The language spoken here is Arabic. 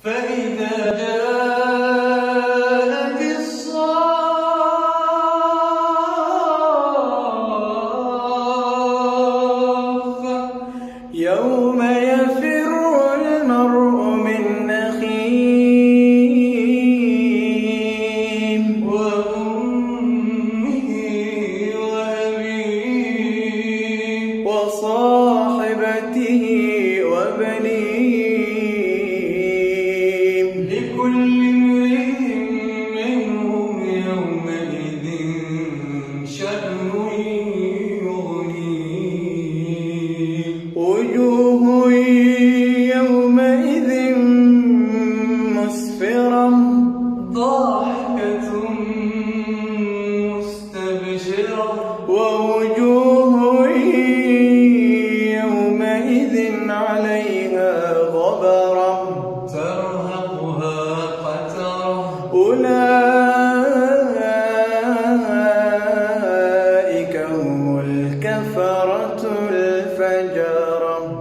فإذا جاءت الصاخة يوم يفر المرء من أخيه وأمه وأبيه وصاحبته وبنيه لكل امرئ منهم يومئذ شأن يغنيه وجوه يومئذ مسفرة ضاحكة مستبشرة ووجوه يومئذ عليها غبرة ترهقها قترة أولئك هم الكفرة الفجرة.